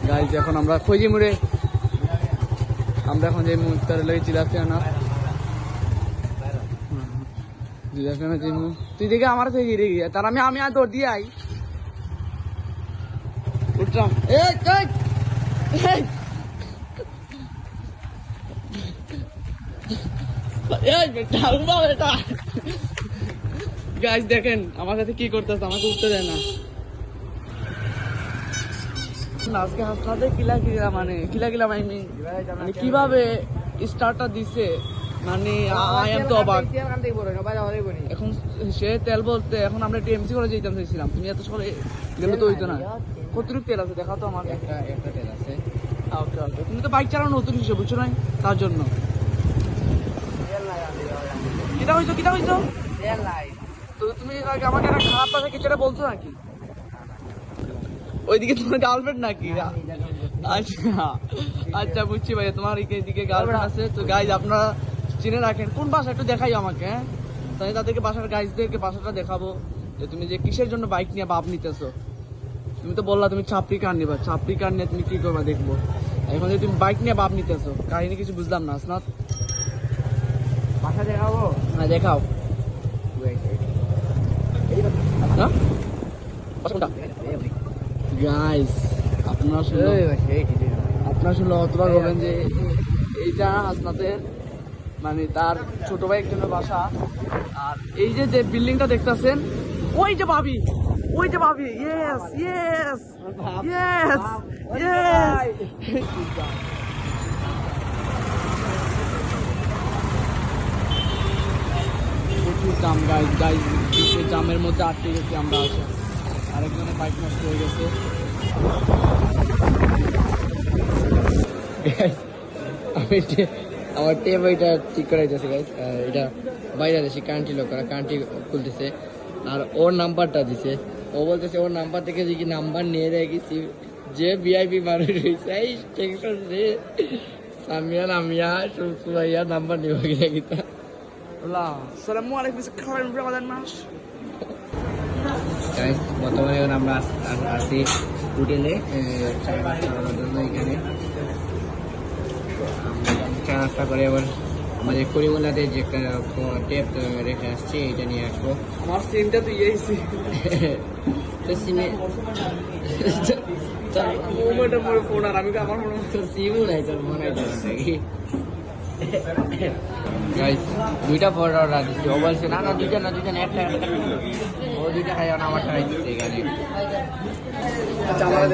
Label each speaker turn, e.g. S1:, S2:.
S1: Guys এখন আমরা খোঁজি মুড়ে আমরা এখন যে মুহূর্তে লেগে চিলাপিয়ানা চিলাপিয়ানা যে তুই দেখে আমার থেকে গিরে গিয়ে তার আমি আর দৌড় দিয়ে আই উঠলাম গাইজ দেখেন আমার সাথে কি করতেছে, আমাকে উঠতে দেয় না। আজকে হাসনাতে কিলা মানে কিভাবে স্টার্টটা দিছে, মানে আই এম তো অবাক। এখন সে তেল বলতে এখন আমরা একটু এমসি করে যেতাম চাইছিলাম, তুমি এত সকালে গেলে তো হইতো না। কতটুকু তেল আছে দেখা তো আমার? একটা তেল আছে। ওকে ওকে, তুমি তো বাইক চালানো নতুন হিসেবে বুঝছো না, তার জন্য। কিটা হইতো তো তুমি আমাকে একটা খারাপ ভাষা কিছুটা বলছো নাকি? ওইদিকে তোমার গার্লফ্রেন্ড নাকি? আচ্ছা আচ্ছা বুঝছি ভাই, তোমার এদিকে গার্লফ্রেন্ড আছে। তো গাইজ আপনারা চিনে রাখেন কোন বাসা একটু দেখাই আমাকে, হ্যাঁ তাই তাদেরকে বাসার গাইজদেরকে বাসাটা দেখাবো যে তুমি যে কিসের জন্য বাইক নিয়ে বাপ নিতেছো। তুমি তো বললা তুমি চাপড়ি কার নিবা, চাপড়ি কার নিয়ে তুমি কি করবা দেখবো। এখন যে তুমি বাইক নিয়ে বাপ নিতেছো, কাহিনী কিছু বুঝলাম না। আসনাত বাসা দেখাবো? হ্যাঁ দেখাও। গাইস আপনারা শুনলে অতবার বলবেন যে এইটা হাসনাতের মানে তার ছোট ভাইয়ের জন্য বাসা। আর এই যে বিল্ডিংটা দেখতেছেন ওই যে ভাবি ইয়েস ইয়েস ইয়েস ইয়েস। প্রচুর জাম গাইজ, জামের মধ্যে আটকে গেছি আমরা। আরেকজনের বাইক নষ্ট হয়ে গেছে। আমি আমার টেপ ওইটা ঠিক করাইতেছে গাইজ, এটা বাইরে আছে কারেন্টি লোক করা, কারেন্টি খুলতেছে। আর ওর নাম্বারটা দিছে, ও বলতেছে ওর নাম্বার থেকে যে কি নাম্বার নিয়ে দেয় গেছি যে ভিআইপি মানুষ রয়েছে এই টেনশন রে সামিয়া সুমাইয়া নাম্বার নিব গিয়ে গীতা। আসসালামু আলাইকুম গাইস, বর্তমানে আমরা আসি হোটেলে জন্য। এখানে চা নাস্তা করে এবার আমাদের করিমুল্লাতে যে টেপ রেখে আসছি এটা নিয়ে আসবো। আমার সিমটা তো ইয়েছি তো সিমে ফোন আর আমি আমার মনে হচ্ছে সিমও নাই তোর মনে হয় নাকি। গাইস দুইটা ফোন অর্ডার দিচ্ছি, ও বলছে না দুইটা না একটা ও দুইটা খাই আমারটা খাইতেছে এখানে।